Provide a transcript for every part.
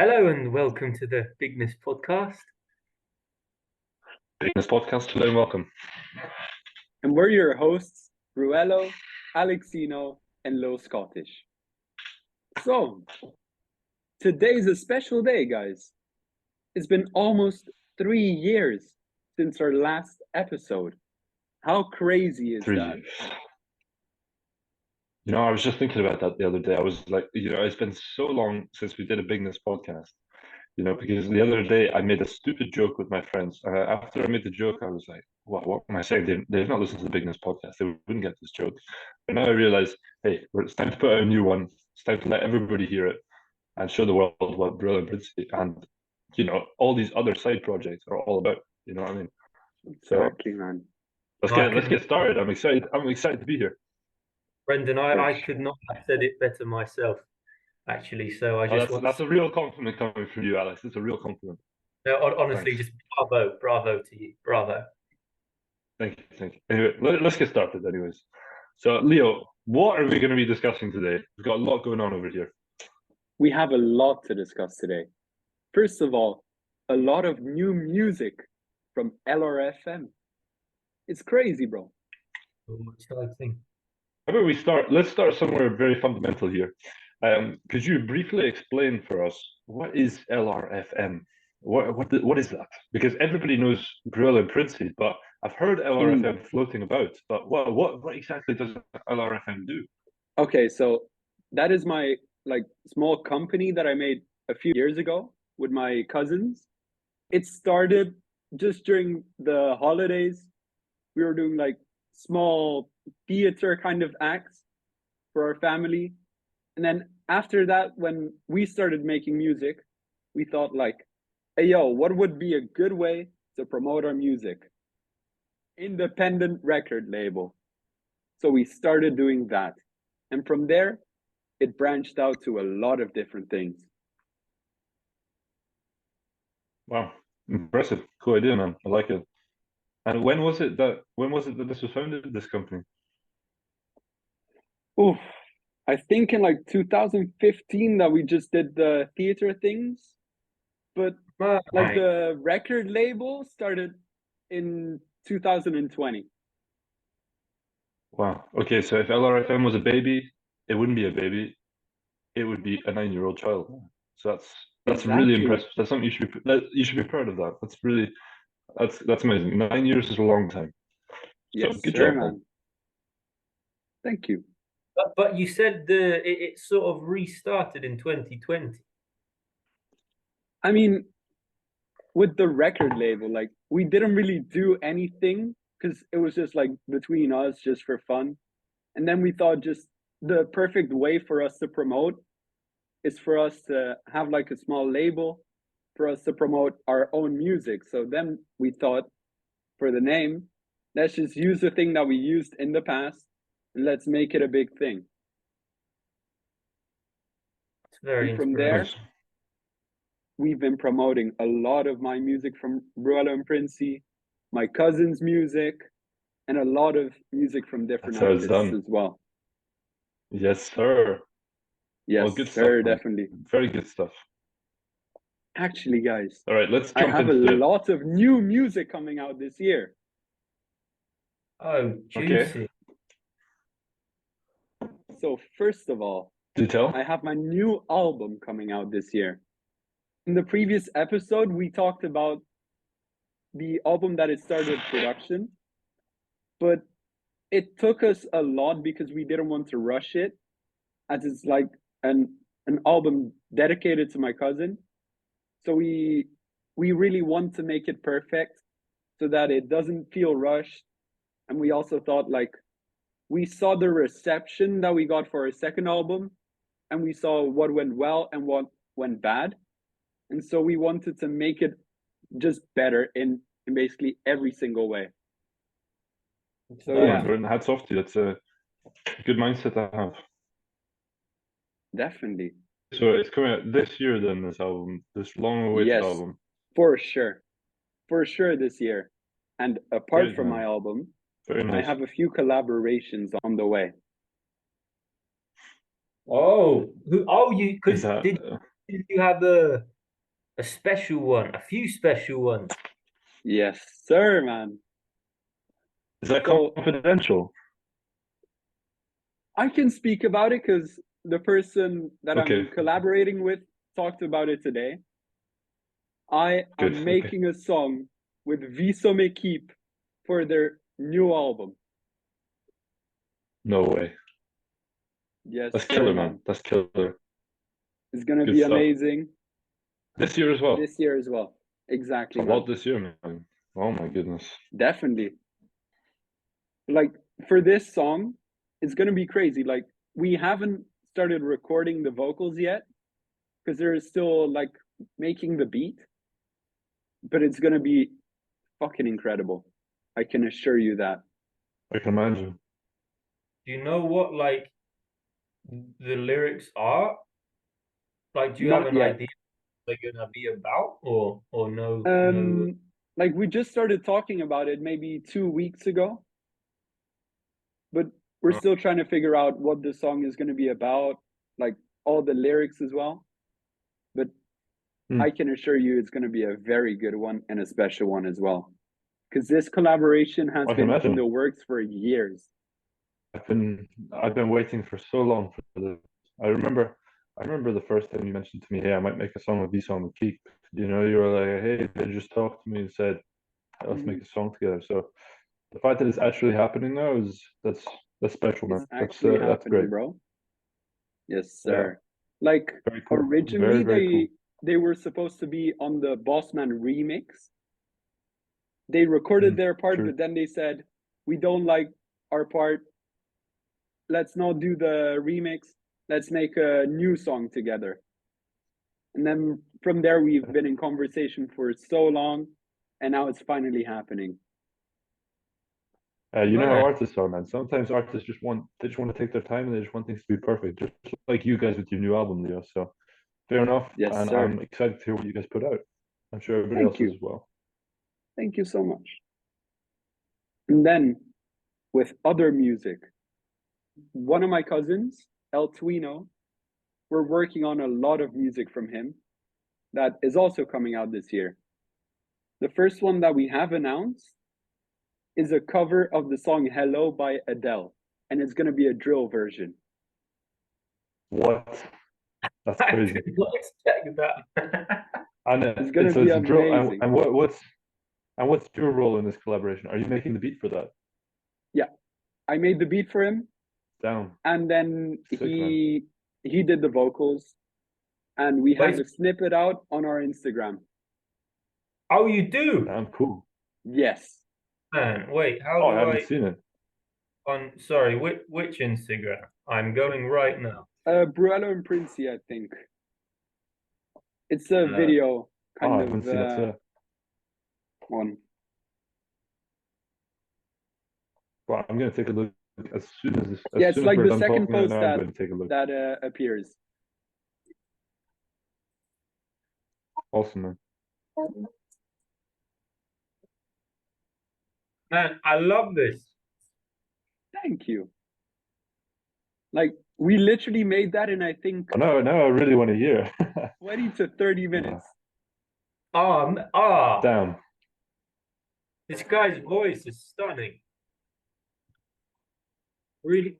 Hello and welcome to the Bigness Podcast. Bigness Podcast, hello and welcome. And we're your hosts, Bruello, Alexino, and Lil Scottish. So, today's a special day, guys. It's been almost 3 years since our last episode. How crazy is 3 that? years. You know, I was just thinking about that the other day. I was like, it's been so long since we did a Bigness podcast, because the other day I made a stupid joke with my friends. After I made the joke, I was like, what am I saying? They've not listened to the Bigness podcast. They wouldn't get this joke. But now I realize, hey, it's time to put out a new one. It's time to let everybody hear it and show the world what Bruello Princy and, all these other side projects are all about. You know what I mean? Exactly, man. Let's get started. I'm excited to be here. Brendan, I could not have said it better myself, actually. So that's a real compliment coming from you, Alex. It's a real compliment. No, honestly, just bravo to you, bravo. Thank you. Anyway, let's get started, anyways. So, Leo, what are we going to be discussing today? We've got a lot going on over here. We have a lot to discuss today. First of all, a lot of new music from LRFM. It's crazy, bro. Oh, exciting. How about we start? Let's start somewhere very fundamental here. Could you briefly explain for us what is LRFM? What is that? Because everybody knows Bruello Princy, but I've heard LRFM floating about. But what exactly does LRFM do? Okay, so that is my small company that I made a few years ago with my cousins. It started just during the holidays. We were doing small theater kind of acts for our family. And then after that, when we started making music, we thought hey, yo, what would be a good way to promote our music? Independent record label. So we started doing that. And from there, it branched out to a lot of different things. Wow, impressive. Cool idea, man. I like it. And when was it that this was founded, this company? Oof. I think in 2015 that we just did the theater things. But the record label started in 2020. Wow. Okay, so if LRFM was a baby, it wouldn't be a baby. It would be a 9-year-old child. So that's really impressive. That's something you should be proud of that. That's amazing. 9 years is a long time. Yes, so, good sir, job, man. Thank you. But you said it sort of restarted in 2020. I mean, with the record label, we didn't really do anything because it was just between us, just for fun. And then we thought just the perfect way for us to promote is for us to have a small label for us to promote our own music. So then we thought for the name, let's just use the thing that we used in the past and let's make it a big thing. It's very from there, we've been promoting a lot of my music from Bruello and Princy, my cousin's music, and a lot of music from different artists as well. Yes, sir. Yes, well, good sir, stuff, definitely. Very good stuff. Actually, guys, all right, let's I have a lot of new music coming out this year. Oh, juicy. Okay. So first of all, do tell. I have my new album coming out this year. In the previous episode, we talked about the album that it started production, but it took us a lot because we didn't want to rush it, as it's an album dedicated to my cousin. So we really want to make it perfect so that it doesn't feel rushed. And we also thought we saw the reception that we got for our second album, and we saw what went well and what went bad. And so we wanted to make it just better in basically every single way. So hats off to you. It's a good mindset to have. Definitely. So it's coming out this year then, this album, this long-awaited album. For sure this year. And apart from my album, nice. I have a few collaborations on the way. Oh, you have a special one, a few special ones. Yes, sir, man. Is that So confidential? I can speak about it because the person that Okay. I'm collaborating with talked about it today. I Good, am okay. making a song with Vsom Equipe for their new album. No way. Yes, That's sir, killer, man. That's killer. It's gonna Good be stuff. amazing. This year as well. This year as well. It's Exactly, a man. lot this year, man. Oh my goodness. Definitely. Like for this song, it's gonna be crazy. Like we haven't started recording the vocals yet because they're still like making the beat, but it's gonna be fucking incredible. I can assure you that. I can imagine. Do you know what like the lyrics are? Like, do you have Not an yet. idea what they're gonna be about, or no? Like we just started talking about it maybe 2 weeks ago, but we're still trying to figure out what the song is going to be about, like all the lyrics as well. But I can assure you it's going to be a very good one and a special one as well, because this collaboration has I can been in imagine. the works for years. I've been waiting for so long for this. I remember the first time you mentioned to me, hey, I might make a song with Vsom and Keep. You know, you were like, hey, they just talked to me and said, let's make a song together. So the fact that it's actually happening now that's special, man. It's actually That's happening, great. bro. Yes, Yeah. sir. Like Very cool. originally Very cool. they were supposed to be on the Bossman remix. They recorded their part, True. but then they said, we don't like our part. Let's not do the remix. Let's make a new song together. And then from there, we've been in conversation for so long, and now it's finally happening. You know how Right. artists are, man. Sometimes artists just want to take their time and they just want things to be perfect, just like you guys with your new album, Leo. So fair enough. Yes, and sir. I'm excited to hear what you guys put out. I'm sure everybody Thank else you. is as well. Thank you so much. And then with other music, one of my cousins, El Twino, we're working on a lot of music from him that is also coming out this year. The first one that we have announced is a cover of the song Hello by Adele, and it's going to be a drill version. What? That's I crazy. did not expect that. And It's going to be amazing. and what's your role in this collaboration? Are you making the beat for that? Yeah, I made the beat for him, Down. and then Sick, he did the vocals, and we have Wait. a snippet out on our Instagram. Oh, you do? Damn cool. Yes. Man, wait, how Oh, do I haven't seen it. Sorry, which Instagram? I'm going right now. Bruello and Princy, I think. It's a video kind I of haven't seen it. one. Well, I'm gonna take a look as soon as this. Yeah, it's like we're the done second talking post now, I'm going to take a look. that appears. Awesome, man. Man, I love this. Thank you. Like we literally made that in I think now I really want to hear. 20 to 30 minutes. Damn. This guy's voice is stunning. Really,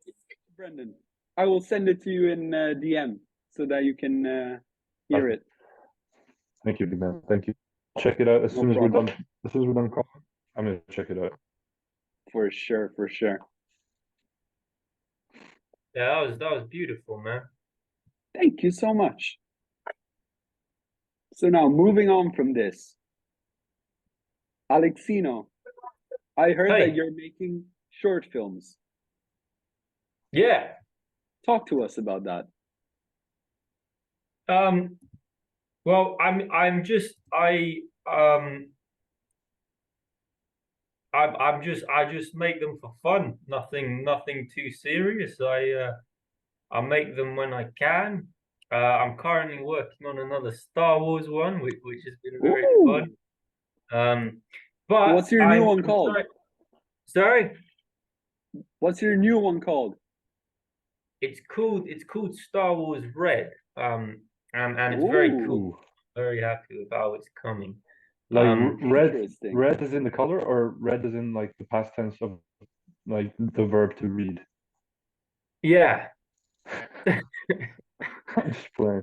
Brendan, I will send it to you in DM so that you can hear it. Thank you, big man. Thank you. Check it out as soon as we're done. As soon as we're done calling, I'm gonna check it out. For sure, for sure. Yeah, that was beautiful, man. Thank you so much. So now moving on from this, Alexino, I heard that you're making short films. Yeah. Talk to us about that. Well, I just make them for fun. Nothing too serious. I make them when I can. I'm currently working on another Star Wars one, which has been very fun. But what's your new one called? Sorry? What's your new one called? It's called Star Wars Red. and it's very cool. Ooh, Very happy with how it's coming. Like red, interesting. red is in the color, or red is in like the past tense of like the verb to read. Yeah. I'm just playing.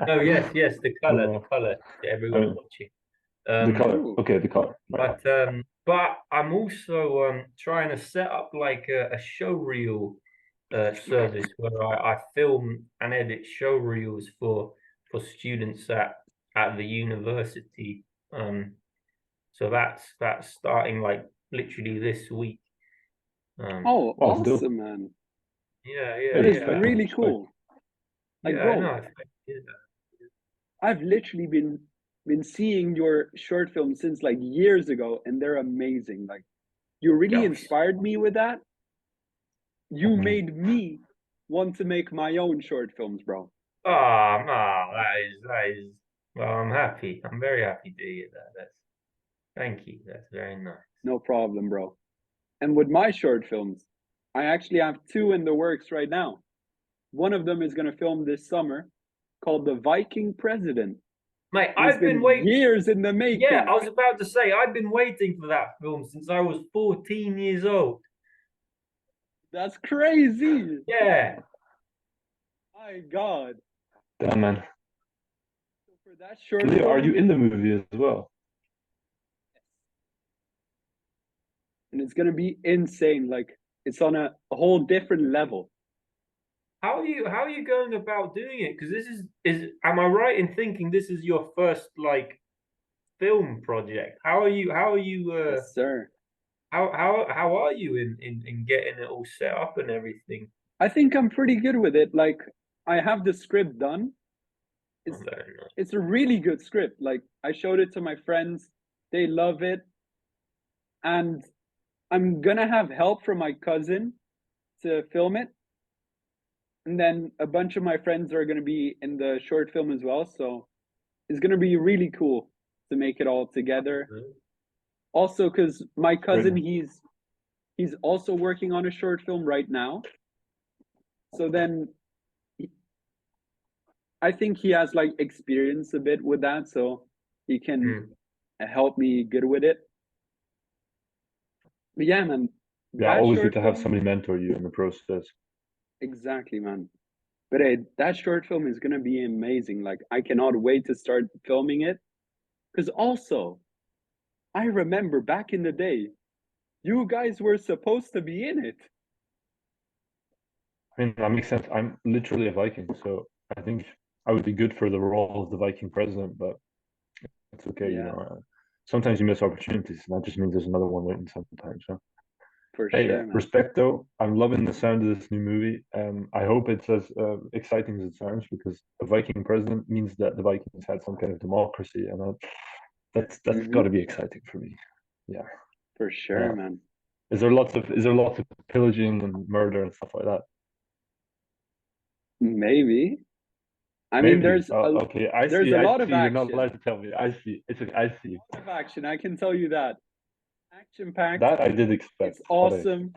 Oh yes, the color. Everyone mean, watching. the color. Ooh. Okay, the color. Right. But I'm also trying to set up like a show reel service where I film and edit show reels for students at the university. So that's starting like literally this week. Oh, Oh, it's dope. awesome, man. Yeah, That is respect, man, really respect. cool. Like, yeah, bro, I know. Yeah. I've literally been seeing your short films since like years ago, and they're amazing. Like, you really Gosh. inspired me with that. You Mhm. made me want to make my own short films, bro. Oh, no, that is. Well, I'm happy. I'm very happy to hear that. Thank you. That's very nice. No problem, bro. And with my short films, I actually have two in the works right now. One of them is going to film this summer called The Viking President. Mate, And it's I've been been waiting. years in the Yeah, making. I was about to say I've been waiting for that film since I was 14 years old. That's crazy. Yeah. My God. Damn, man. So for that short Leo, are you film, in the movie as well? and it's going to be insane. Like, it's on a whole different level. How are you going about doing it? Because this is am I right in thinking this is your first like film project? How are you Yes, sir. how are you in getting it all set up and everything? I think I'm pretty good with it. Like, I have the script done. Oh, very nice. It's a really good script. Like, I showed it to my friends. They love it. And I'm gonna have help from my cousin to film it. And then a bunch of my friends are gonna be in the short film as well. So it's gonna be really cool to make it all together. Also, because my cousin, he's also working on a short film right now. So then I think he has like experience a bit with that, so he can help me good with it. But yeah, man. Yeah, That always short good to have film, somebody mentor you in the process. exactly, man. But hey, that short film is gonna be amazing. Like, I cannot wait to start filming it. Because also, I remember back in the day, you guys were supposed to be in it. I mean, that makes sense. I'm literally a Viking, so I think I would be good for the role of the Viking president, but it's okay, you Yeah, know. Sometimes you miss opportunities, and that just means there's another one waiting sometimes. So. for Hey, sure, man. respect though. I'm loving the sound of this new movie. I hope it's as exciting as it sounds because a Viking president means that the Vikings had some kind of democracy, and that's got to be exciting for me. Yeah, For sure, man. is there lots of pillaging and murder and stuff like that? Maybe. I mean, Maybe. there's Okay. I there's see. a I lot of see. You're not action. allowed to tell me. I see. It's okay. I see. A lot of action, I can tell you that. Action packed. That I did expect. It's awesome.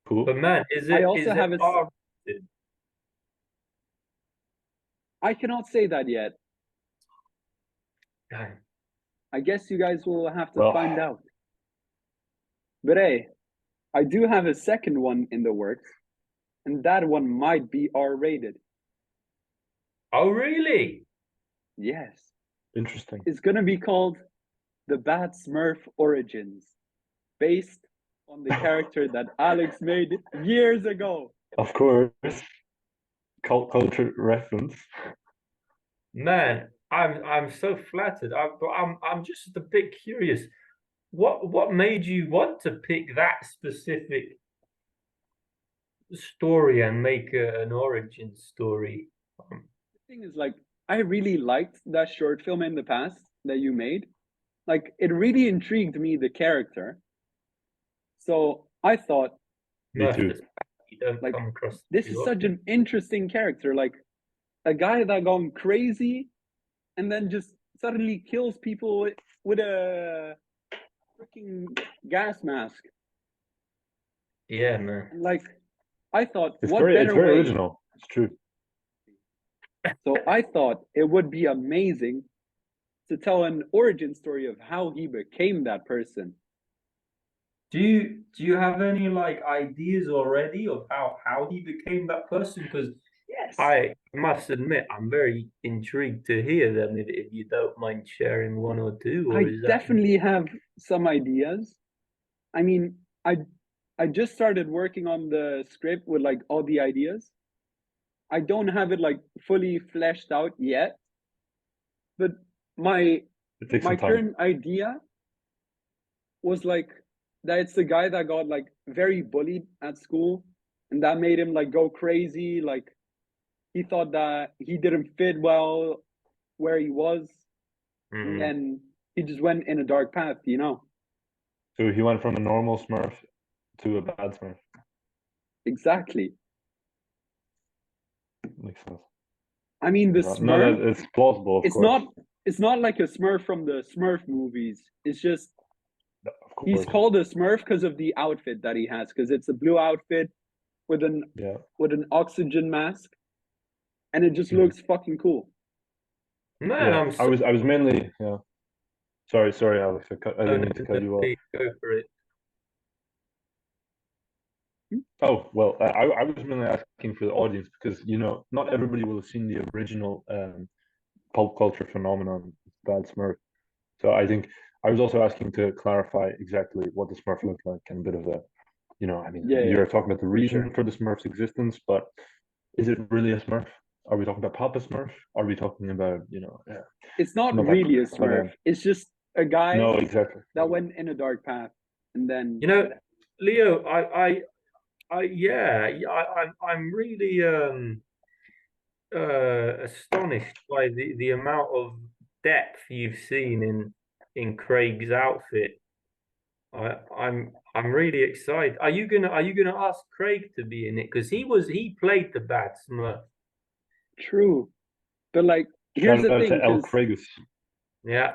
Cool. But man, I also have a. R-rated? I cannot say that yet. Damn. I guess you guys will have to Well, find out. But hey, I do have a second one in the works, and that one might be R-rated. Oh really? Yes. interesting. It's gonna be called the Bad Smurf Origins, based on the character that Alex made years ago. Of course, cult culture reference. Man, I'm so flattered. I'm just a bit curious. What made you want to pick that specific story and make an origin story? The thing is, like, I really liked that short film in the past that you made. Like, it really intrigued me, the character. So I thought, Me too. You don't like, come across this is such an interesting character. Like, a guy that gone crazy and then just suddenly kills people with a freaking gas mask. Yeah, man. Like, I thought, It's what very better way? original. It's true. So I thought it would be amazing to tell an origin story of how he became that person. Do you have any like ideas already of how he became that person? Because Yes. I must admit, I'm very intrigued to hear them if you don't mind sharing one or two, or I is that definitely have some ideas. I mean, I just started working on the script with like all the ideas. I don't have it like fully fleshed out yet, but my It takes some my time. current idea was like that it's the guy that got like very bullied at school, and that made him like go crazy. Like he thought that he didn't fit well where he was, and then he just went in a dark path, you know. So he went from a normal Smurf to a bad Smurf. Exactly. Makes sense. I mean, the No, Smurf, it's plausible, of it's course. not like a Smurf from the Smurf movies. It's just Of course. he's called a Smurf because of the outfit that he has, because it's a blue outfit with an oxygen mask, and it just looks fucking cool. Man, Yeah, I'm so I was mainly Sorry, Alex. I didn't mean to cut you off. go for it. Oh well, I was mainly asking for the audience because not everybody will have seen the original pulp culture phenomenon, Bad Smurf. So I think I was also asking to clarify exactly what the Smurf looked like and a bit of the, I mean, Yeah, you're talking about the reason sure. for the Smurf's existence, but is it really a Smurf? Are we talking about Papa Smurf? Are we talking about, It's not not that really a clear, but, Smurf. It's just a guy no, exactly. that went in a dark path, and then Leo, I'm really astonished by the amount of depth you've seen in Craig's outfit. I'm really excited. Are you gonna ask Craig to be in it? Because he played the Bad Smurf. true. But like, here's Shout the out thing, to El 'cause Craigus,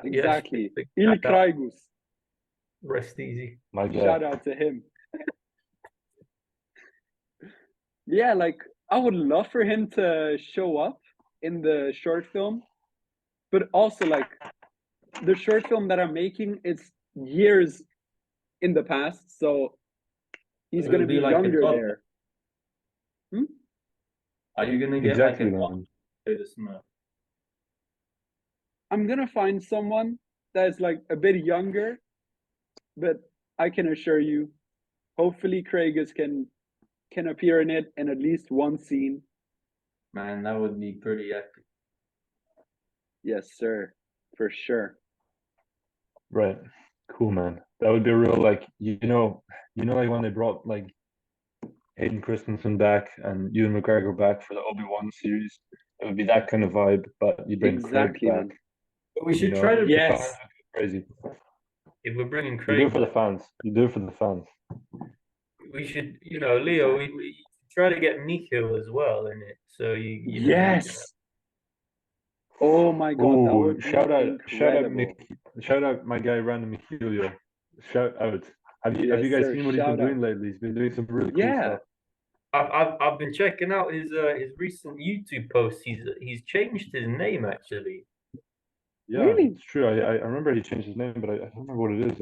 exactly, Big Il shout out. Craigus. Rest easy. my guy. Shout out to him. Yeah, like I would love for him to show up in the short film, but also like the short film that I'm making is years in the past, so he's It'll gonna be be like a younger toddler. there. Are you gonna get Exactly, like a man. to the Smurf? I'm gonna find someone that's like a bit younger, but I can assure you, hopefully Craigus can appear in it in at least one scene. Man, that would be pretty epic. Yes, sir, for sure. Right. Cool, man. That would be a real like like when they brought like Hayden Christensen back and Ewan McGregor back for the Obi-Wan series. It would be that kind of vibe, but you bring Exactly, Craig back. man. But we should try to. The fans Yes. would go crazy. If we're bringing You do Craig it for the back, fans. You do it for the fans. we should, Leo, we try to get Nikhil as well in it. So you Yes. Oh my god, that Oh, would be incredible. shout out my guy Random Helio. Shout out. Have you Yes, guys sir. seen what he's been Shout out. doing lately? He's been doing some really cool Yeah. stuff. I've been checking out his recent YouTube posts. He's changed his name actually. Yeah, Really? it's true. I remember he changed his name, but I don't remember what it is.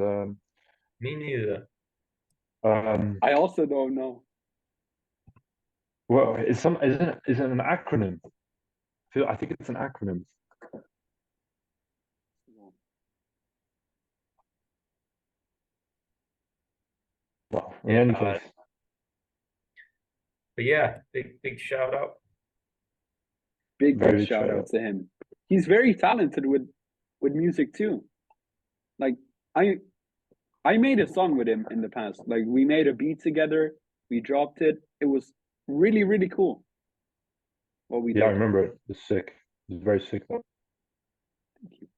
Me neither. I also don't know. Well, is it an acronym? I think it's an acronym. Well, in any case, But yeah, big shout out. Big very shout shout out out. to him. He's very talented with music too. Like I made a song with him in the past. Like we made a beat together, we dropped it. It was really, really cool. What we Yeah, I did. remember it. It's sick. It's very sick. Thank you.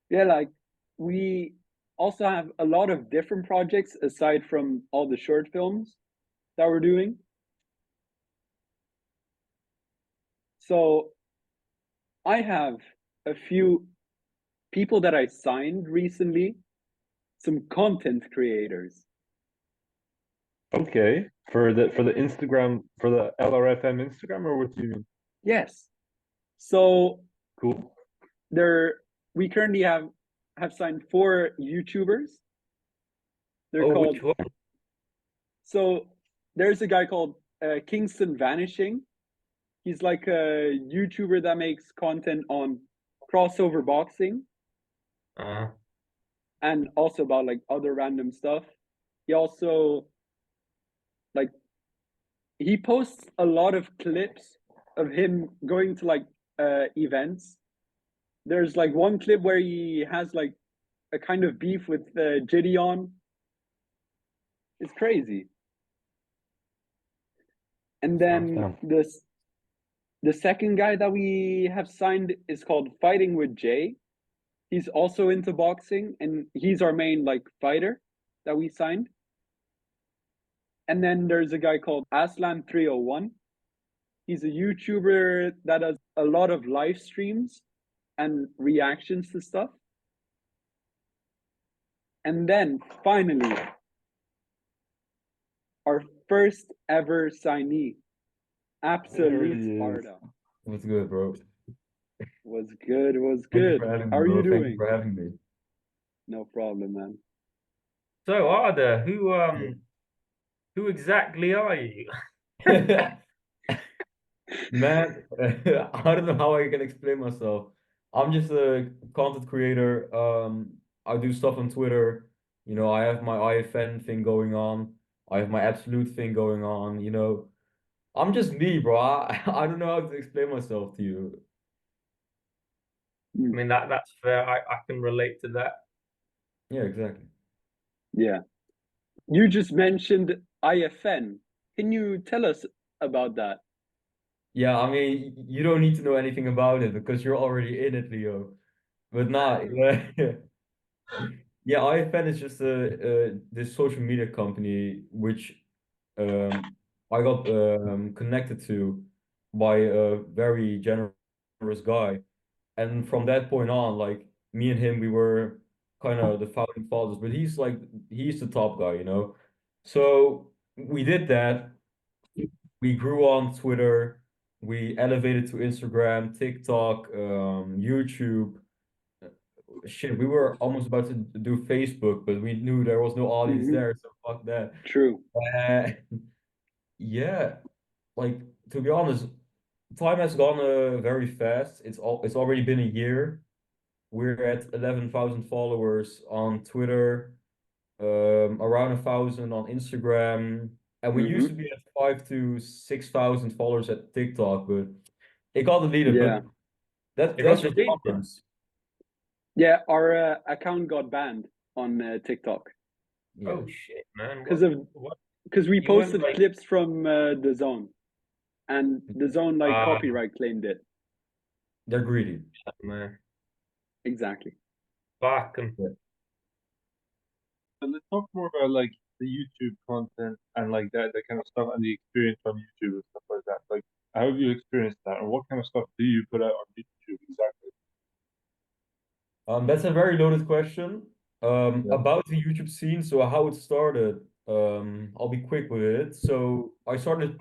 Yeah, like we also have a lot of different projects aside from all the short films that we're doing. So I have a few people that I signed recently, some content creators. Okay. For the Instagram, for the LRFM Instagram, or what do you mean? Yes. So Cool. we currently have signed 4 YouTubers. They're Oh, called. which one? So there's a guy called Kingston Vanishing. He's like a YouTuber that makes content on crossover boxing and also about like other random stuff. He also like he posts a lot of clips of him going to like events. There's like one clip where he has like a kind of beef with Gideon. It's crazy. And then the second guy that we have signed is called Fighting with Jay. He's also into boxing, and he's our main like fighter that we signed. And then there's a guy called Aslan301. He's a YouTuber that does a lot of live streams and reactions to stuff. And then finally, our first ever signee, ABSLTE. What's good, bro? Was good. Thank you for having me, How are bro. you doing? Thank you for having me. No problem, man. So Arda, who exactly are you? Man, I don't know how I can explain myself. I'm just a content creator. I do stuff on Twitter. You know, I have my IFN thing going on. I have my Absolute thing going on. You know, I'm just me, bro. I don't know how to explain myself to you. I mean that's fair. I can relate to that. Yeah, exactly. Yeah. You just mentioned IFN. Can you tell us about that? Yeah, I mean, you don't need to know anything about it because you're already in it, Leo. But not, yeah, IFN is just this social media company which I got connected to by a very generous guy, and from that point on, like me and him, we were kind of the founding fathers. But he's the top guy, you know. So we did that. We grew on Twitter. We elevated to Instagram, TikTok, YouTube. Shit, we were almost about to do Facebook, but we knew there was no audience there, so fuck that. True. Yeah, like to be honest, time has gone very fast. It's already been a year. We're at 11,000 followers on Twitter, around 1,000 on Instagram, and we used to be at 5 to 6,000 followers at TikTok, but it got deleted. Yeah. But It that's got just deleted? happens. Yeah, our account got banned on TikTok. Yeah. Oh shit, man! Because we You posted went, like- clips from the Zone, and the Zone like Ah. copyright claimed it. They're greedy. Man, Exactly. fuck 'em. But let's talk more about like the YouTube content and like that kind of stuff and the experience on YouTube and stuff like that. Like, how have you experienced that, or what kind of stuff do you put out on YouTube exactly? That's a very loaded question. Yeah. About the YouTube scene, so how it started. I'll be quick with it. So I started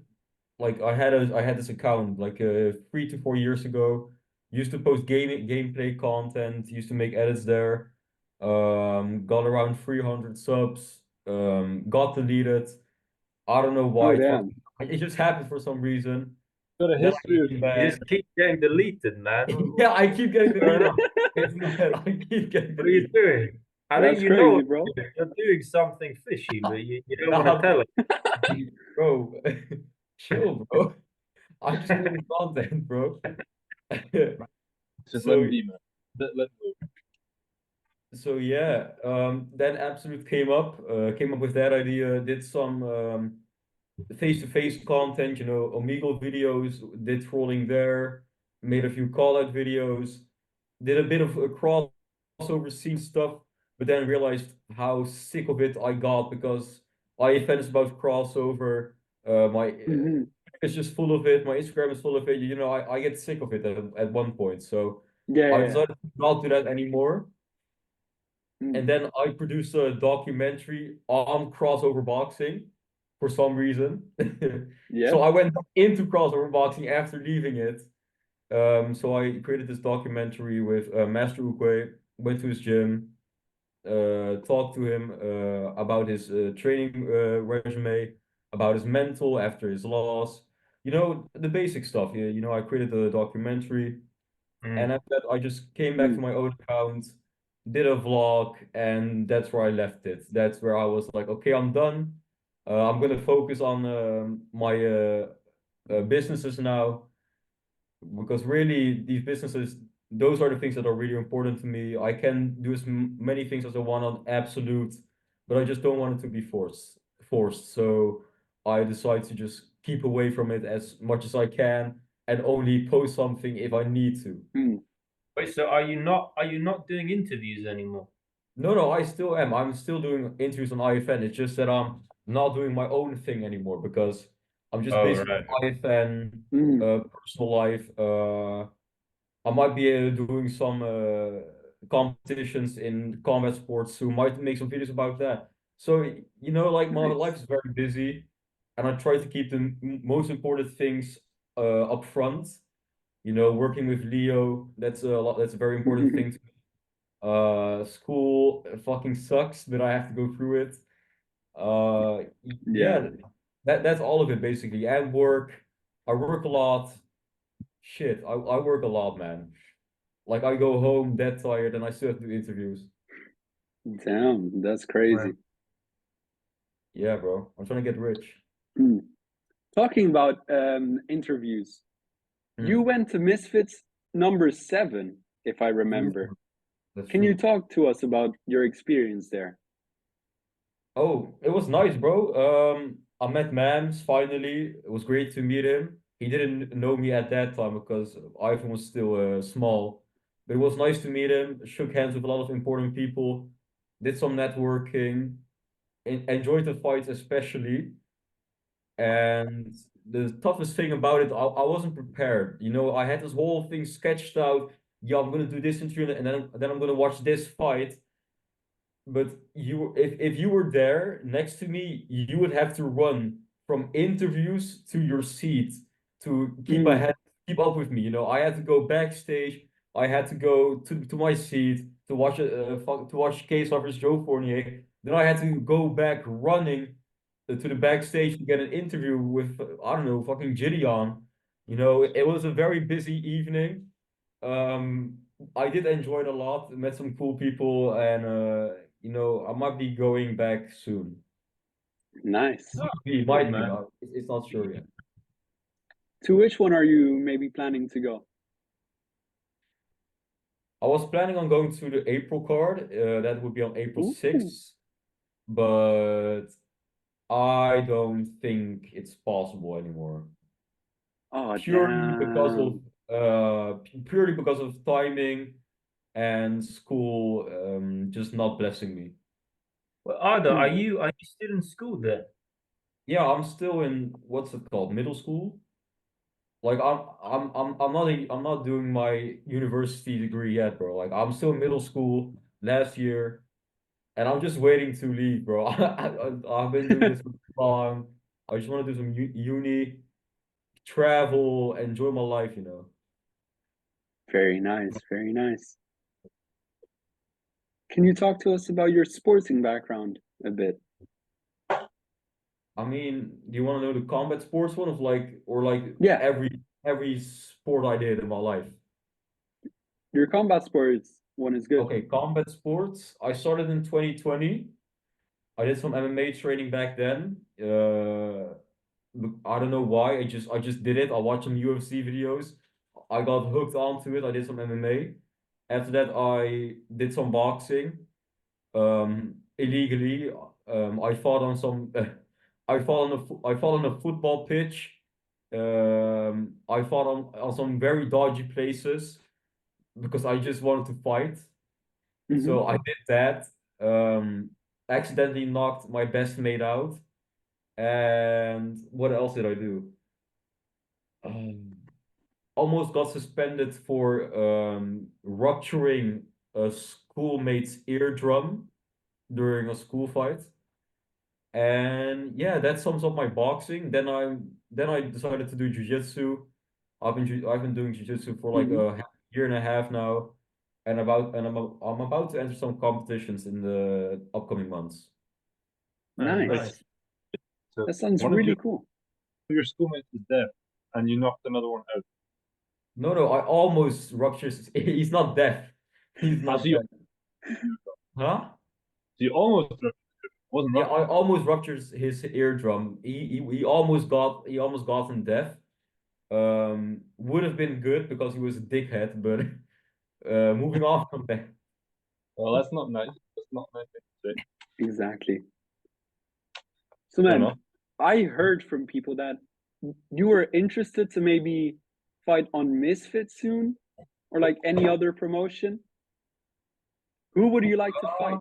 like I had this account like 3 to 4 years ago. Used to post gameplay content. Used to make edits there. Got around 300 subs. Got deleted. I don't know why. Oh, damn. It just happened for some reason. Got a Then I history of came You back. just keep getting deleted, man. Yeah, I keep getting going deleted. on? It's mad. I keep getting What are you deleted. doing? I That's think you know crazy, bro. you're doing something fishy, but you don't Nah, want to tell it. bro, chill, bro. I'm just making content, bro. just So- let me be, man. Let me. So yeah, then Absolute came up with that idea, did some face-to-face content, you know, Omegle videos, did trolling there, made a few call-out videos, did a bit of a crossover scene stuff, but then realized how sick of it I got because IFN is about crossover. My it's just full of it. My Instagram is full of it. You know, I get sick of it at one point. So Yeah. I decided to not do that anymore. Mm. And then I produced a documentary on crossover boxing. for some reason. Yeah. So I went into crossover boxing after leaving it. So I created this documentary with Master Equipe, went to his gym, talked to him about his training resume, about his mental after his loss, the basic stuff. I created a documentary, and after that, I just came back to my own account, did a vlog, and that's where I left it. That's where I was like, okay, I'm done. I'm gonna focus on my businesses now, because really these businesses, those are the things that are really important to me. I can do as many things as I want on Absolute, but I just don't want it to be forced. So I decide to just keep away from it as much as I can and only post something if I need to. Wait, so are you not doing interviews anymore? No, I still am. I'm still doing interviews on IFN. It's just that I'm not doing my own thing anymore because I'm just Oh, basically right. IFN, Mm. personal life. I might be doing some competitions in combat sports, so might make some videos about that. So, like my life Nice. is very busy, and I try to keep the most important things up front. Working with Leo, that's a lot, that's a very important thing to me. School fucking sucks, but I have to go through it. Yeah. Yeah, that's all of it basically. And work. I work a lot. Shit, I work a lot, man. Like I go home dead tired and I still have to do interviews. Damn, that's crazy. Yeah, bro. I'm trying to get rich. Talking about interviews, you went to Misfits number 7, if I remember. That's Can you true. talk to us about your experience there? Oh, it was nice, bro. I met Mams finally. It was great to meet him. He didn't know me at that time because iPhone was still small. But it was nice to meet him. Shook hands with a lot of important people. Did some networking. Enjoyed the fights especially. And the toughest thing about it, I wasn't prepared. I had this whole thing sketched out. Yeah, I'm gonna do this interview, and then I'm gonna watch this fight. But if you were there next to me, you would have to run from interviews to your seat to keep up with me. I had to go backstage. I had to go to my seat to watch Case versus Joe Fournier. Then I had to go back running to the backstage to get an interview with I don't know, fucking Gideon. It was a very busy evening. Um, I did enjoy it a lot. Met some cool people, and I might be going back soon. Nice. Good, Might be. man. It's not sure yet. To which one are you maybe planning to go? I was planning on going to the April card. That would be on April Ooh. 6th, but I don't think it's possible anymore. Oh, Purely because damn. purely because of timing and school just not blessing me. Well, Arda, are you still in school then? Yeah, I'm still in what's it called, middle school. Like I'm not doing my university degree yet, bro. Like I'm still in middle school last year, and I'm just waiting to leave, bro. I've been doing this for too long. I just want to do some uni, travel, enjoy my life. Very nice, very nice. Can you talk to us about your sporting background a bit? I mean, do you want to know the combat sports one or like Yeah, every sport I did in my life? your combat sports one is good. Okay, combat sports. I started in 2020. I did some MMA training back then. I don't know why. I just did it. I watched some UFC videos. I got hooked onto it. I did some MMA. After that, I did some boxing. Illegally. I fought on some. I fought on a football pitch. I fought on some very dodgy places because I just wanted to fight. So I did that. Um, Accidentally knocked my best mate out. And what else did I do? Um, Almost got suspended for rupturing a schoolmate's eardrum during a school fight. And yeah, that sums up my boxing. Then I decided to do jiu-jitsu. I've been doing jiu-jitsu for like Hmm. a year and a half now, I'm about to enter some competitions in the upcoming months. Nice. Nice. So That sounds one of really cool. your schoolmates is deaf, and you knocked another one out. No, I almost ruptured. He's not deaf. He's I not see. deaf. Huh? So you almost wasn't Yeah, rough. I almost ruptured his eardrum. He almost got him deaf. Would have been good because he was a dickhead, but moving on from that. Well, that's not nice. That's not nice thing to say. Exactly. So, Fair man, enough. I heard from people that you were interested to maybe fight on Misfits soon, or like any other promotion. Who would you like to fight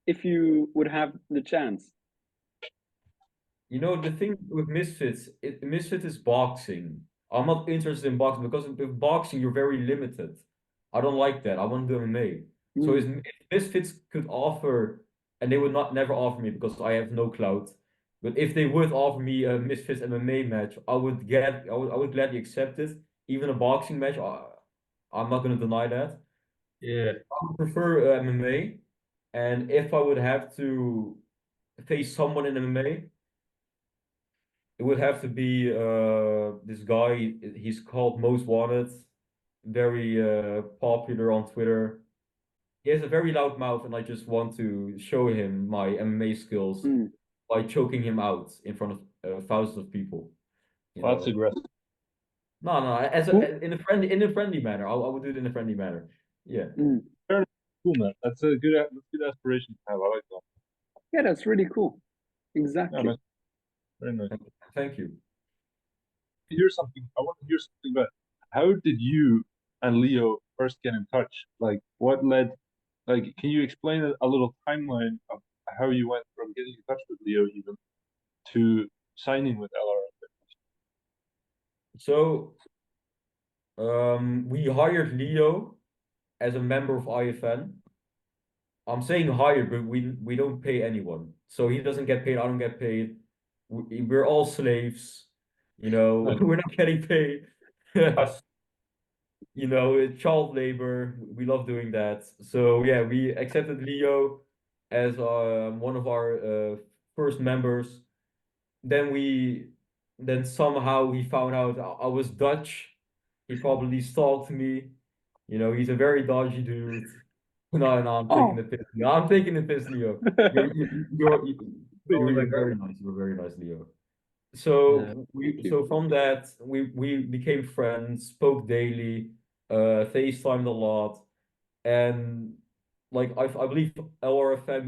if you would have the chance? You know, the thing with Misfits, Misfit is boxing. I'm not interested in boxing because with boxing you're very limited. I don't like that. I want to do MMA. So Mm, if Misfits could offer, and they would not never offer me because I have no clout. But if they would offer me a Misfits MMA match, I would gladly accept it. Even a boxing match, I'm not going to deny that. Yeah. I would prefer MMA, and if I would have to face someone in MMA. It would have to be this guy. He's called Most Wanted, very popular on Twitter. He has a very loud mouth, and I just want to show him my MMA skills mm. by choking him out in front of thousands of people. You Well, that's know, aggressive. no, Who? in a friendly manner. I would do it in a friendly manner. Yeah, Mm. Fair enough. Cool, man. That's a good aspiration to have. I like that. Yeah, that's really cool. Yeah, Exactly. nice. Very nice. thank you. Hear something. I want to hear something about how did you and Leo first get in touch? Like, what led? Like, can you explain a little timeline of how you went from getting in touch with Leo even to signing with LRFM? So we hired Leo as a member of IFN. I'm saying hired, but we don't pay anyone. So he doesn't get paid, I don't get paid. We're all slaves, you know, Nice. we're not getting paid. That's You know, it's child labor. We love doing that. So yeah, we accepted Leo as one of our first members. Then then somehow he found out I was Dutch. He probably stalked me. You know, he's a very dodgy dude. No, I'm taking the Oh. piss. Leo. I'm taking the piss, Leo. You're all you're like that. very nice. You're very nice, Leo. Yeah, So thank you. so from that we became friends, spoke daily, FaceTimed a lot, and like I believe LRFM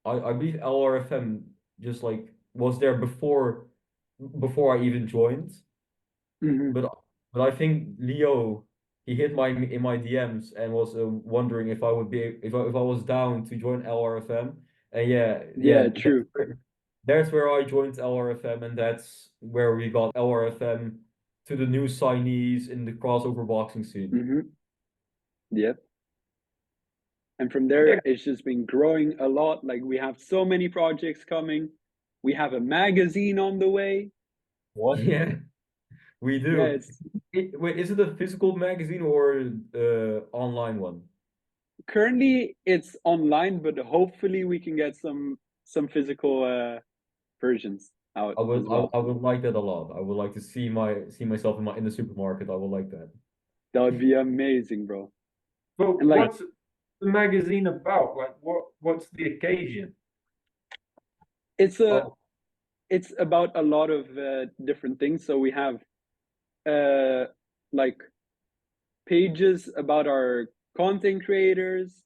I believe LRFM just like was there before I even joined. Hmm. But I think Leo he hit my in my DMs and was wondering if I would be if I was down to join LRFM. And Yeah, true. that's where I joined LRFM, and that's where we got LRFM to the new signees in the crossover boxing scene. Hmm. Yep. And from Yeah. there, it's just been growing a lot. Like we have so many projects coming. We have a magazine on the way. What? Yeah, we Yeah, do. it's Wait, is it a physical magazine or online one? currently it's online, but hopefully we can get some physical versions out as well. I would like that a lot. I would like to see myself in the supermarket. I would like that. That would be amazing, bro. But And like what's the magazine about? Like, what's the occasion? it's a Oh, it's about a lot of different things. So we have like pages about our content creators,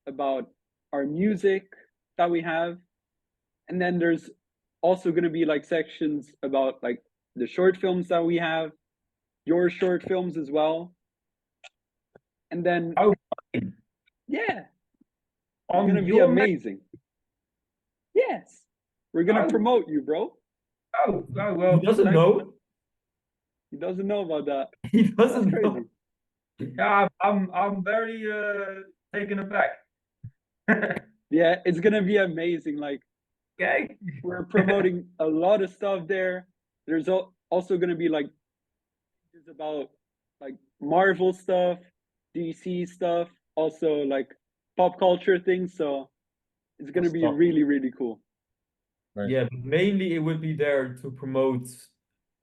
about our music that we have, and then there's also going to be like sections about like the short films that we have, your short films as well, and then Oh, yeah, it's going on to be your amazing. Yes, we're going to oh, promote you, bro. oh, he well, doesn't thank know. He doesn't know about that. He That's doesn't crazy. know. Yeah, I'm very taken aback. Yeah, it's gonna be amazing. Like Okay. we're promoting a lot of stuff there. There's also gonna be like pages about like Marvel stuff, DC stuff, also like pop culture things. So it's gonna be Stuff. really, really cool. Nice. Yeah, but mainly it would be there to promote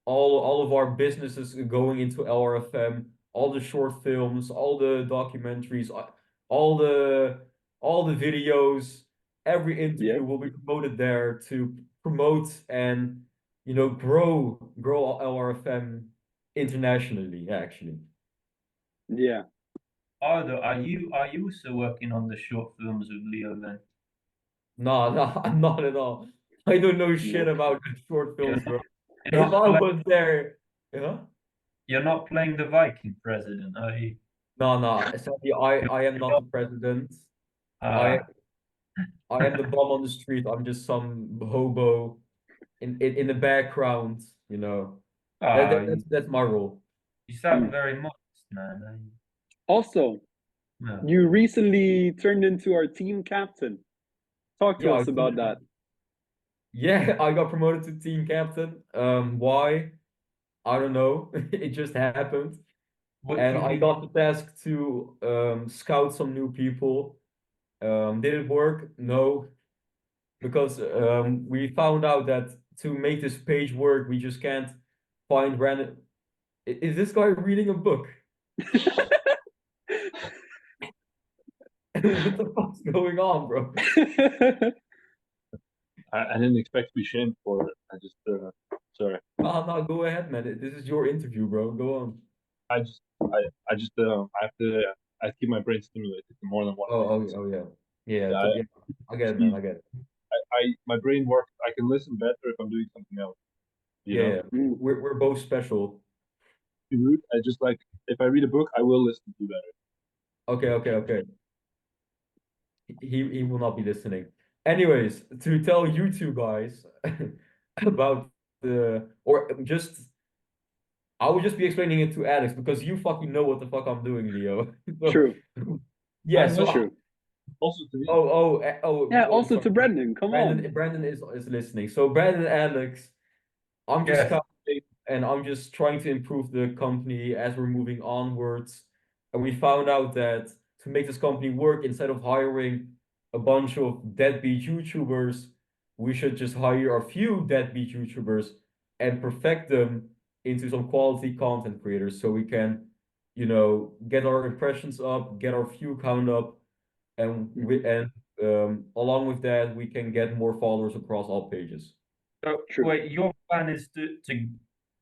all of our businesses going into LRFM, all the short films, all the documentaries, all the all the videos, every interview Yeah, will be promoted there to promote and grow LRFM internationally, actually. yeah. Ardo, are you also working on the short films with Leo then? No, no, not at all. I don't know shit Nope. about the short You're films, bro. you're If not I play, was there, yeah. you're not playing the Viking president, are you? No, no. Sadly, I am not the president. I Ah, I am the bum on the street. I'm just some hobo in the background, you know. you, That's my role. you sound Mm. very modest, man. Also, No. you recently turned into our team captain. Talk to Yeah, us about that. yeah, I got promoted to team captain. Why? I don't know. It just happened. What do And you I mean? got the task to scout some new people. Did it work? No, because we found out that to make this page work, we just can't find random. Is this guy reading a book? What the fuck's going on, bro? I didn't expect to be shamed for it. I just sorry. No, no, go ahead, man. This is your interview, bro. Go on. I have to I keep my brain stimulated for more than one Oh, way. oh, oh yeah. Yeah, Yeah, yeah. I get it, man. see, I get it. my brain works. I can listen better if I'm doing something else. You Yeah, know, yeah. Mm. We're both special. be rude. I just like if I read a book, I will listen to you better. Okay, okay, okay. He will not be listening. Anyways, to tell you two guys about the or just I will just be explaining it to Alex because you fucking know what the fuck I'm doing, Leo. So True. yeah, And so True. also to me, Yeah, oh, also sorry. to Brendan, come on. Brandon is listening. So Brandon and Alex, I'm just Yes. counting and I'm just trying to improve the company as we're moving onwards. And we found out that to make this company work, instead of hiring a bunch of deadbeat YouTubers, we should just hire a few deadbeat YouTubers and perfect them into some quality content creators so we can, get our impressions up, get our view count up, and we Mhm. and along with that, we can get more followers across all pages. So True. wait, your plan is to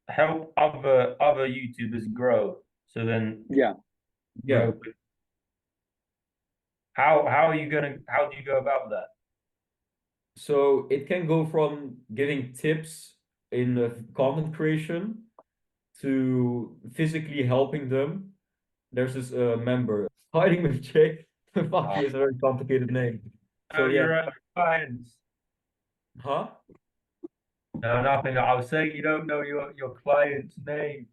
help other YouTubers grow. So then Yeah. Yeah. grow. How do you go about that? So it can go from giving tips in content creation to physically helping them. There's this member hiding with Jake. Fuck, Uh, he has a very complicated name. So oh, yeah, your clients. huh? No, nothing. I was saying you don't know your client's name.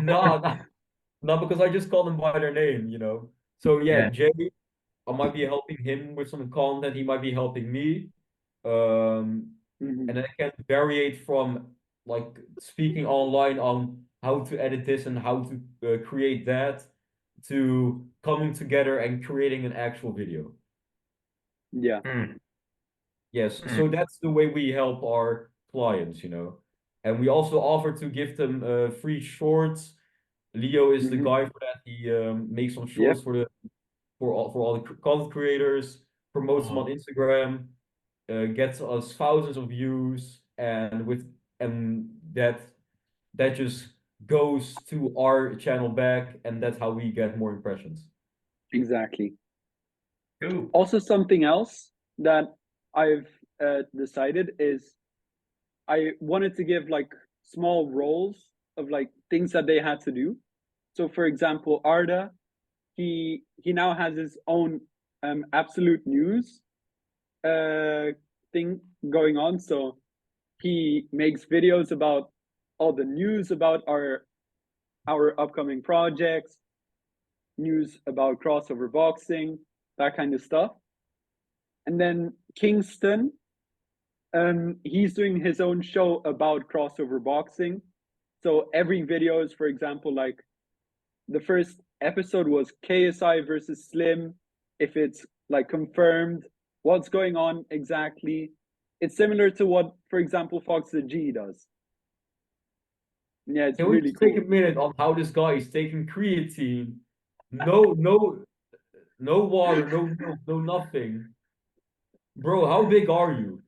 No, no, no, because I just call them by their name. So yeah, Yeah. Jay, I might be helping him with some content. He might be helping me. Um, Mhm. and then it can variate from like speaking online on how to edit this and how to create that to coming together and creating an actual video. Yeah. Mm, Yes, mm. so that's the way we help our clients. And we also offer to give them free shorts. Leo is the Mhm. guy for that. He makes some Yep. shorts for all the content creators, promotes them on Oh, Instagram, gets us thousands of views, and that just goes to our channel back, and that's how we get more impressions. Exactly. cool. Also, something else that I've decided is I wanted to give like small roles of like things that they had to do. So, for example, Arda, he now has his own absolute news uh, thing going on. So he makes videos about all the news about our upcoming projects, news about crossover boxing, that kind of stuff. And then Kingston, he's doing his own show about crossover boxing. So every video is, for example, like the first episode was KSI versus Slim. If it's like confirmed, what's going on exactly. It's similar to what, for example, Fox the G does. Yeah, it's Can we really just take cool. a minute on how this guy is taking creatine? No water, no milk, no nothing. Bro, how big are you?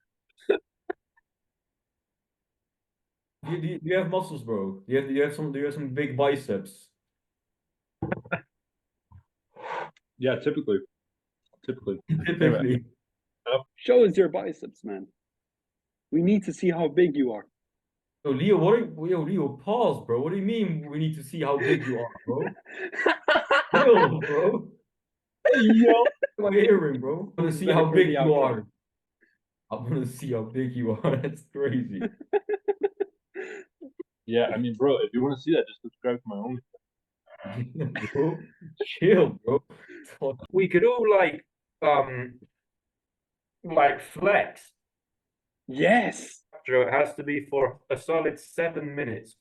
Do you have muscles, bro? Do you have some big biceps? Yeah, typically. Typically. Show us your biceps, man. We need to see how big you are. Yo, Leo, pause, bro. What do you mean we need to see how big you are, bro? Chill, bro. Yo, What am I hearing, bro? I want to see how For big the you outro. are. I want to see how big you are. That's crazy. yeah, I mean, bro, if you want to see that, just subscribe to my own. Bro, chill, bro. We could all like flex. Yes. So it has to be for a solid 7 minutes,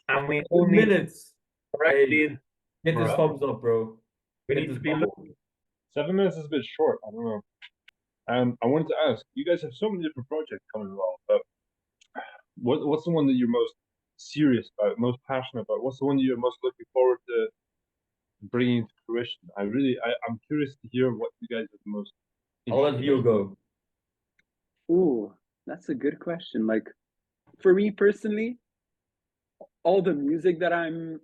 and we all 2 need minutes. correctly. Hey, get this thumbs up, bro. We Get need this to be bubble. 7 minutes is a bit short. I don't know. I wanted to ask, you guys have so many different projects coming along, but what's the one that you're most serious about, most passionate about? What's the one you're most looking forward to bringing to fruition? I'm curious to hear what you guys are the most I'll let interested Leo in. go. Ooh, that's a good question. Like, for me personally, all the music that I'm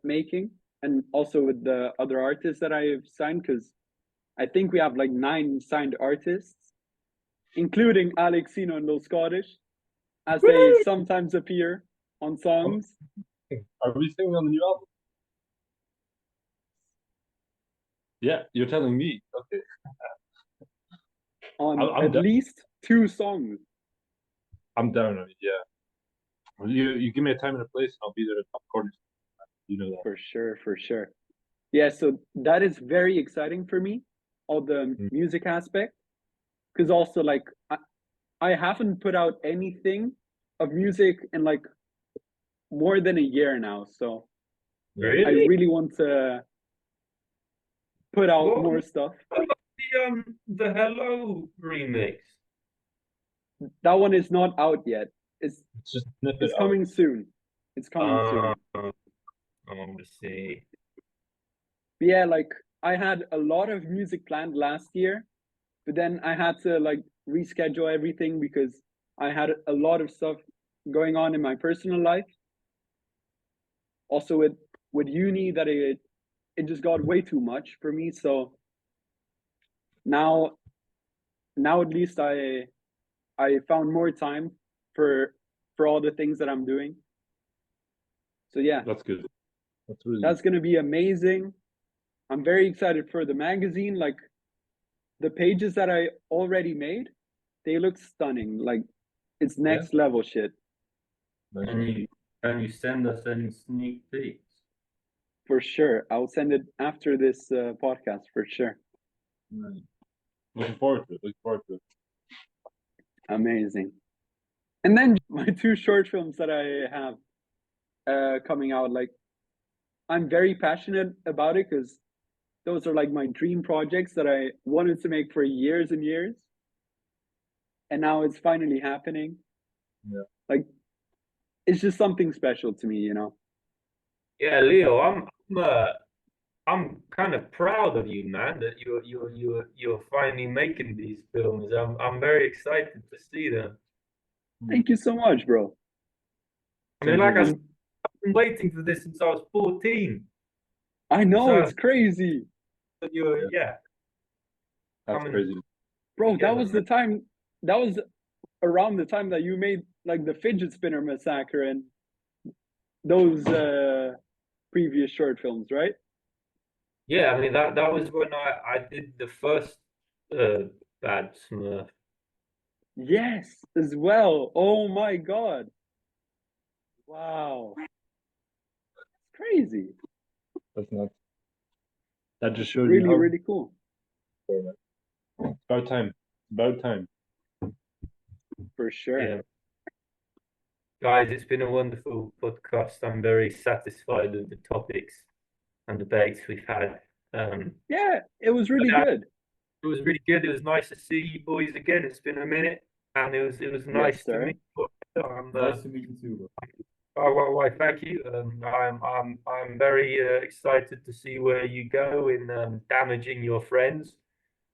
making, and also with the other artists that I've signed, because I think we have like 9 signed artists, including Alexino and Lil Scottish, as they sometimes appear on songs. Are we singing on the new album? Yeah, you're telling me. Okay. On I'm at down. least 2 songs. I'm down on it, yeah. Well, you give me a time and a place, and I'll be there at top corners. You know that. For sure. Yeah, so that is very exciting for me, all the Mm. music aspect. Because also, like, I haven't put out anything of music in like more than a year now. So I Really? really want to put out What more was stuff. the Hello remix? That one is not out yet. It's just sniff it It's out. coming soon. It's coming soon. I want to see. But yeah, like I had a lot of music planned last year, but then I had to like reschedule everything because I had a lot of stuff going on in my personal life. Also with uni, that it just got way too much for me. So now at least I found more time for all the things that I'm doing. So yeah, That's good. That's really that's gonna be amazing. I'm very excited for the magazine. Like the pages that I already made, they look stunning. Like it's next level shit. good. Can you send us any sneak peeks? For sure. I'll send it after this podcast for sure. Right. Looking forward to it. Amazing. And then my 2 short films that I have coming out, like I'm very passionate about it because those are like my dream projects that I wanted to make for years and years. And now it's finally happening. Yeah. Like it's just something special to me, you know. Yeah, Leo, I'm kind of proud of you, man, that you're finally making these films. I'm very excited to see them. Thank you so much, bro. I mean, like I said, I've been waiting for this since I was 14. I know, So it's crazy. Yeah. That's coming crazy. Bro, together, that was man. the time, that was around the time that you made like the fidget spinner massacre and those previous short films, right? Yeah, I mean that was when I did the first Bad Smurf. Yes, as well. Oh my god. Wow. It's crazy. That's nuts. That just shows Really, you how really cool. About time. About time. For sure. Yeah. Guys, it's been a wonderful podcast. I'm very satisfied with the topics and debates we've had. Yeah, it was really good. It was really good. It was nice to see you boys again. It's been a minute, and it was nice to sir. meet you. And, Nice to meet you too, bro. well, thank you. I'm very excited to see where you go in damaging your friends.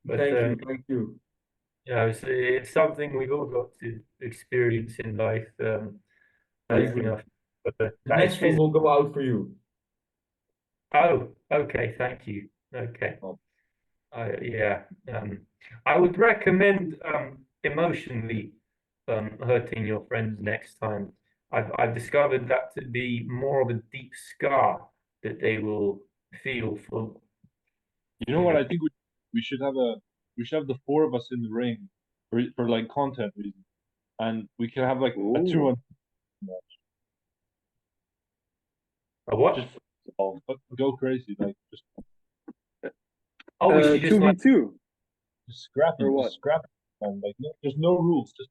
But Thank you. yeah, it's something we've all got to experience in life. I agree. But The next one will go out for you. Oh, okay, thank you. Okay. Oh. Yeah. I would recommend emotionally hurting your friends next time. I've discovered that to be more of a deep scar that they will feel for. You know what? I think we should have the four of us in the ring for like content reasons, and we can have like a 2-on. A what? Just go crazy, like just Oh, we should just like 2v2. just scrappy, Or what? just scrappy, and like there's no rules. Just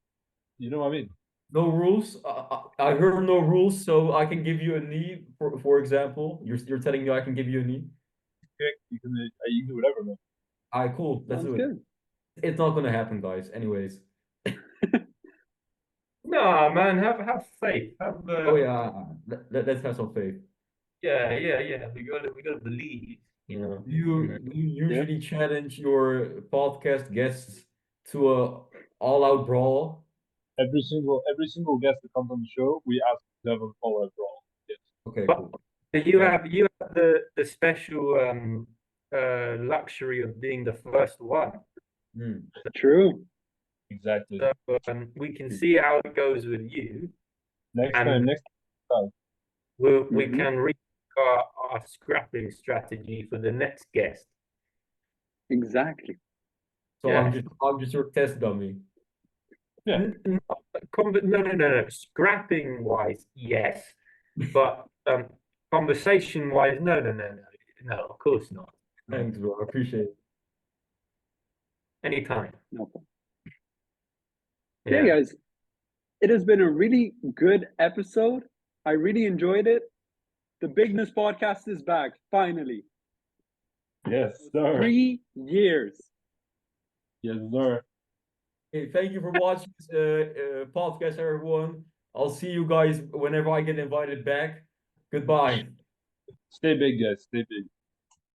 you know what I mean? No rules. I heard no rules, so I can give you a knee. For example, you're telling me I can give you a knee. Kick, you can do whatever, man. All right, cool. Let's Sounds do it. good. It's not gonna happen, guys. Anyways. no, man. Have faith. Oh yeah. Let's have some faith. Yeah. We gotta believe. You know. Do you usually challenge your podcast guests to a all-out brawl? Every single guest that comes on the show, we ask to have an all-out brawl. Yes. Okay, But cool. you have the special luxury of being the first one. True. Exactly. So we can see how it goes with you. Next time. We can read our scrapping strategy for the next guest. Exactly. So Yeah. I'm just your test dummy. Yeah. No. Scrapping wise, yes, but conversation wise, no. Of course not. Thanks, bro. I appreciate it. Anytime. No problem. Yeah. Yeah, guys. It has been a really good episode. I really enjoyed it. The Bigness Podcast is back, finally. Yes, sir. 3 years. Yes, sir. Hey, thank you for watching this podcast, everyone. I'll see you guys whenever I get invited back. Goodbye. Stay big, guys. Stay big.